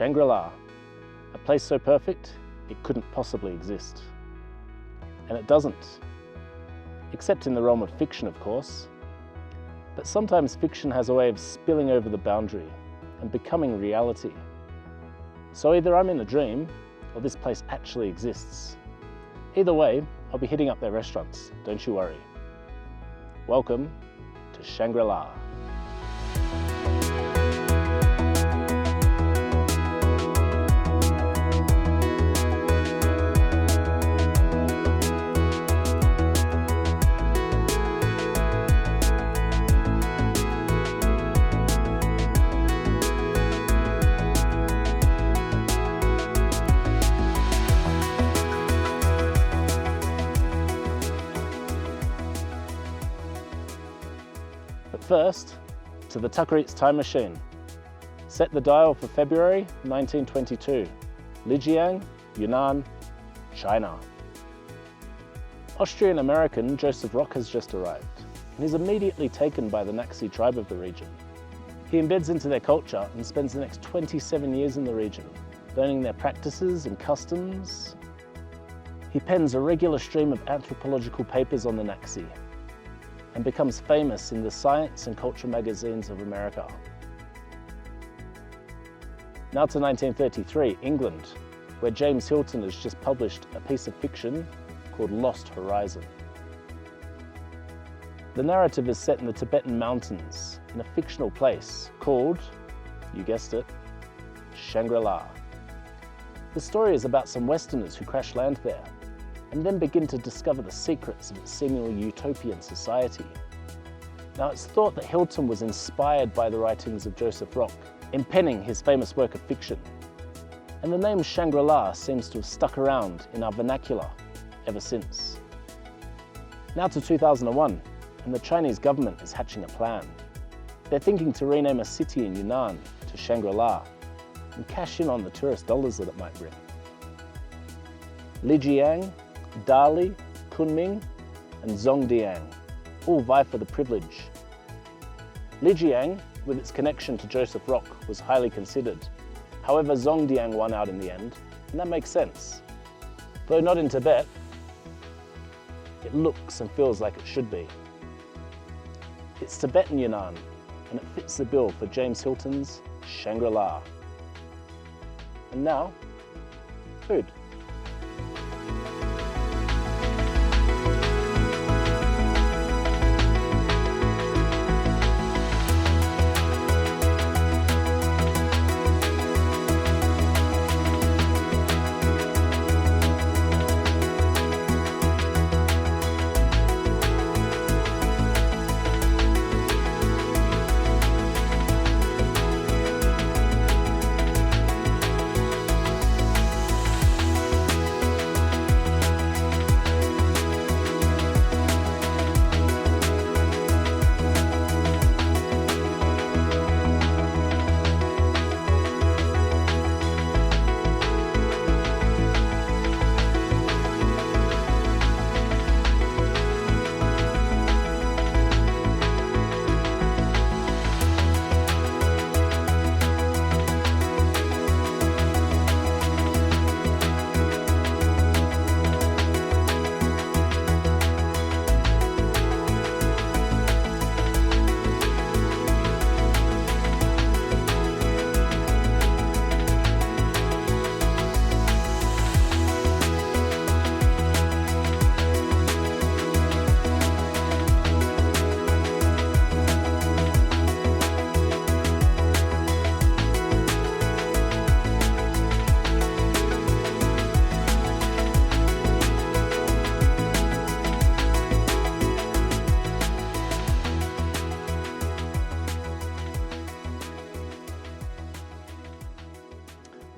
Shangri-la, a place so perfect it couldn't possibly exist. And it doesn't, except in the realm of fiction, of course. But sometimes fiction has a way of spilling over the boundary and becoming reality. So either I'm in a dream, or this place actually exists. Either way, I'll be hitting up their restaurants, don't you worry. Welcome to Shangri-la. But first, to the Tucker Eats time machine. Set the dial for February 1922. Lijiang, Yunnan, China. Austrian-American Joseph Rock has just arrived, and is immediately taken by the Naxi tribe of the region. He embeds into their culture and spends the next 27 years in the region, learning their practices and customs. He pens a regular stream of anthropological papers on the Naxi, and becomes famous in the science and culture magazines of America. Now to 1933, England, where James Hilton has just published a piece of fiction called Lost Horizon. The narrative is set in the Tibetan mountains in a fictional place called, you guessed it, Shangri-la. The story is about some Westerners who crash land there and then begin to discover the secrets of its seemingly utopian society. Now, it's thought that Hilton was inspired by the writings of Joseph Rock in penning his famous work of fiction, and the name Shangri-La seems to have stuck around in our vernacular ever since. Now to 2001, and the Chinese government is hatching a plan. They're thinking to rename a city in Yunnan to Shangri-la and cash in on the tourist dollars that it might bring. Lijiang, Dali, Kunming, and Zhongdian all vie for the privilege. Lijiang, with its connection to Joseph Rock, was highly considered. However, Zhongdian won out in the end, and that makes sense. Though not in Tibet, it looks and feels like it should be. It's Tibetan Yunnan, and it fits the bill for James Hilton's Shangri-la. And now, food.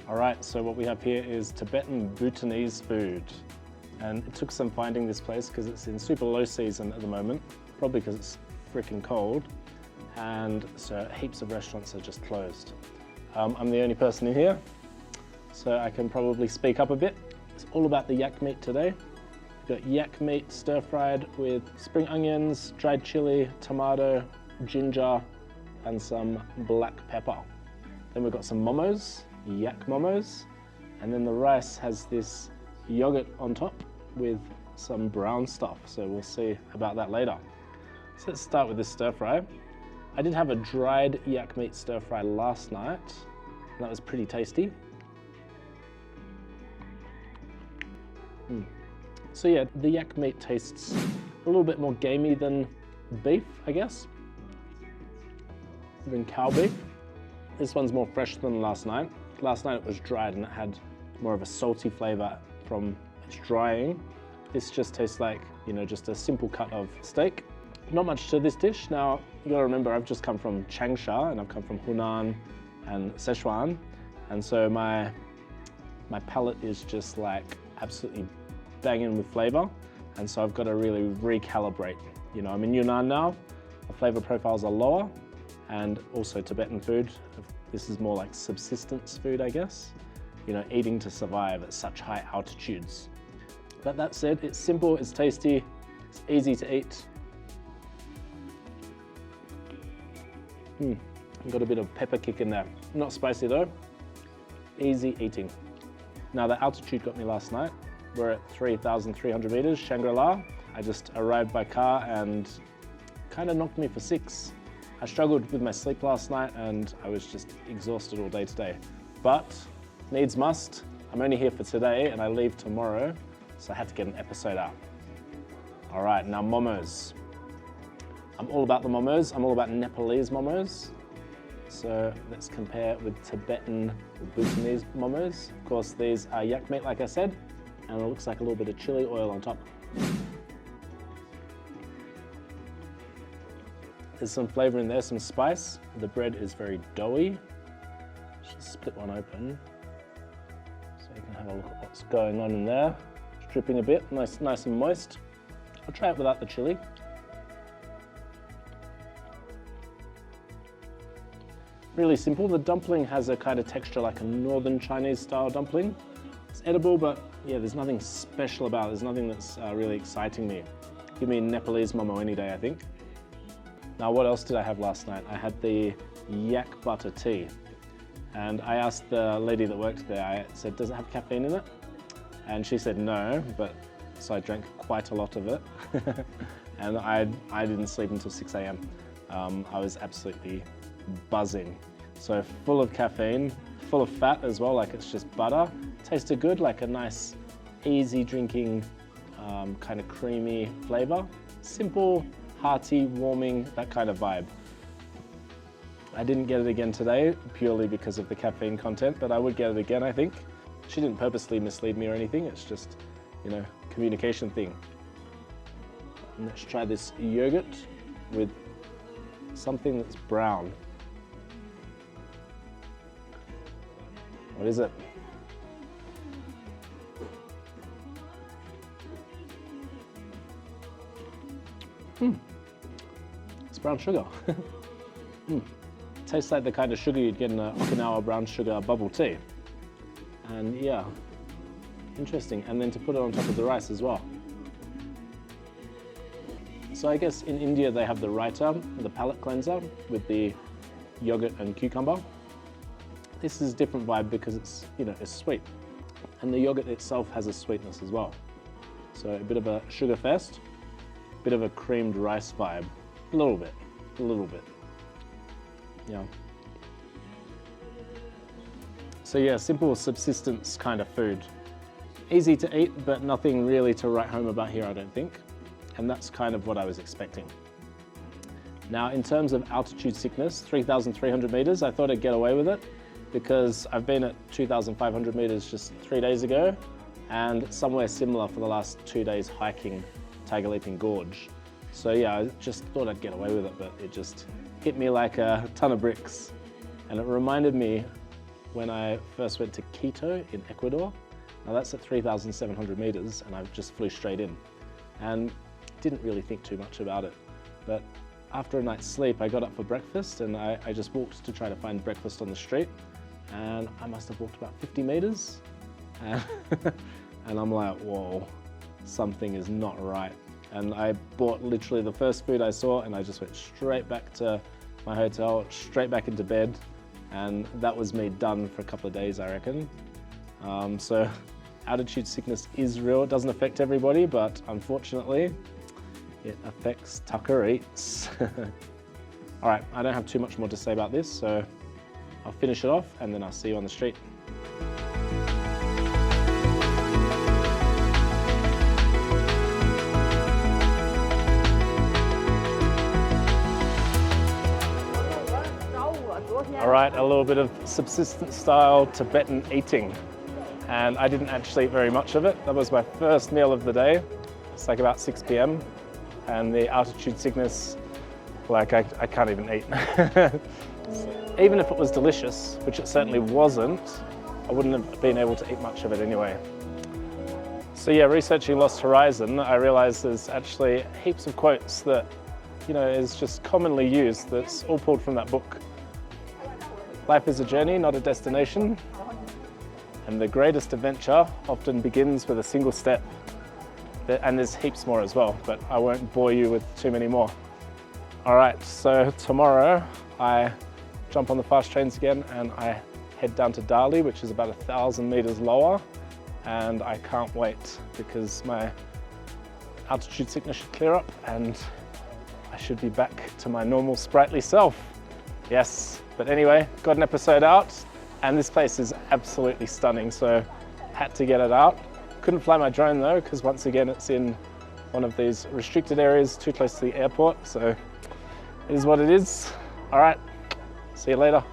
Alright, so what we have here is Tibetan Bhutanese food. And it took some finding this place because it's in super low season at the moment, probably because it's freaking cold. And so heaps of restaurants are just closed. I'm the only person in here, so I can probably speak up a bit. It's all about the yak meat today. We've got yak meat stir-fried with spring onions, dried chili, tomato, ginger, and some black pepper. Then we've got some momos, yak momos. And then the rice has this yogurt on top with some brown stuff. So we'll see about that later. So let's start with this stir fry. I did have a dried yak meat stir fry last night. That was pretty tasty. So yeah, the yak meat tastes a little bit more gamey than beef, I guess, than cow beef. This one's more fresh than last night. Last night it was dried and it had more of a salty flavor from its drying. This just tastes like, you know, just a simple cut of steak. Not much to this dish. Now, you gotta remember, I've just come from Changsha and I've come from Yunnan and Sichuan. And so my palate is just like absolutely banging with flavor. And so I've got to really recalibrate. You know, I'm in Yunnan now, the flavor profiles are lower, and also Tibetan food. This is more like subsistence food, I guess. You know, eating to survive at such high altitudes. But that said, it's simple, it's tasty, it's easy to eat. Got a bit of pepper kick in there. Not spicy though, easy eating. Now the altitude got me last night. We're at 3,300 meters, Shangri-la. I just arrived by car and kind of knocked me for 6. I struggled with my sleep last night and I was just exhausted all day today. But needs must, I'm only here for today and I leave tomorrow, so I had to get an episode out. All right, now momos. I'm all about the momos. I'm all about Nepalese momos. So let's compare with Tibetan or Bhutanese momos. Of course, these are yak meat, like I said, and it looks like a little bit of chili oil on top. There's some flavor in there, some spice. The bread is very doughy. Just split one open so you can have a look at what's going on in there. It's dripping a bit, nice and moist. I'll try it without the chili. Really simple. The dumpling has a kind of texture like a northern Chinese style dumpling. It's edible, but yeah, there's nothing special about it. There's nothing that's really exciting me. Give me a Nepalese momo any day, I think. Now, what else did I have last night? I had the yak butter tea. And I asked the lady that worked there, I said, does it have caffeine in it? And she said no, but so I drank quite a lot of it. And I didn't sleep until 6 a.m. I was absolutely buzzing. So full of caffeine, full of fat as well, like it's just butter. Tasted good, like a nice, easy drinking, kind of creamy flavor. Simple, hearty, warming, that kind of vibe. I didn't get it again today, purely because of the caffeine content, but I would get it again, I think. She didn't purposely mislead me or anything, it's just, you know, communication thing. And let's try this yogurt with something that's brown. What is it? It's brown sugar. Tastes like the kind of sugar you'd get in an Okinawa brown sugar bubble tea. And yeah, interesting. And then to put it on top of the rice as well. So I guess in India they have the raita, the palate cleanser with the yogurt and cucumber. This is a different vibe because it's, you know, it's sweet. And the yogurt itself has a sweetness as well. So a bit of a sugar fest, bit of a creamed rice vibe, a little bit. Yeah. So yeah, simple subsistence kind of food. Easy to eat, but nothing really to write home about here, I don't think. And that's kind of what I was expecting. Now, in terms of altitude sickness, 3,300 meters, I thought I'd get away with it because I've been at 2,500 meters just 3 days ago and somewhere similar for the last 2 days hiking Tiger Leaping Gorge. So yeah, I just thought I'd get away with it, but it just hit me like a ton of bricks. And it reminded me when I first went to Quito in Ecuador. Now that's at 3,700 meters and I just flew straight in and didn't really think too much about it. But after a night's sleep, I got up for breakfast and I just walked to try to find breakfast on the street. And I must have walked about 50 meters. And, and I'm like, whoa, something is not right. And I bought literally the first food I saw and I just went straight back to my hotel, straight back into bed. and that was me done for a couple of days, I reckon. So altitude sickness is real. It doesn't affect everybody, but unfortunately it affects Tucker Eats. All right, I don't have too much more to say about this, so I'll finish it off and then I'll see you on the street. All right, a little bit of subsistence style Tibetan eating. And I didn't actually eat very much of it. That was my first meal of the day. It's like about 6 p.m. And the altitude sickness, like I can't even eat. Even if it was delicious, which it certainly wasn't, I wouldn't have been able to eat much of it anyway. So yeah, researching Lost Horizon, I realized there's actually heaps of quotes that, is just commonly used that's all pulled from that book. Life is a journey, not a destination. And the greatest adventure often begins with a single step. And there's heaps more as well, but I won't bore you with too many more. All right, so tomorrow I jump on the fast trains again and I head down to Dali, which is about 1,000 meters lower. And I can't wait because my altitude sickness should clear up and I should be back to my normal sprightly self. Yes, but anyway, got an episode out and this place is absolutely stunning, so had to get it out. Couldn't fly my drone though, because once again it's in one of these restricted areas too close to the airport, so it is what it is. All right, see you later.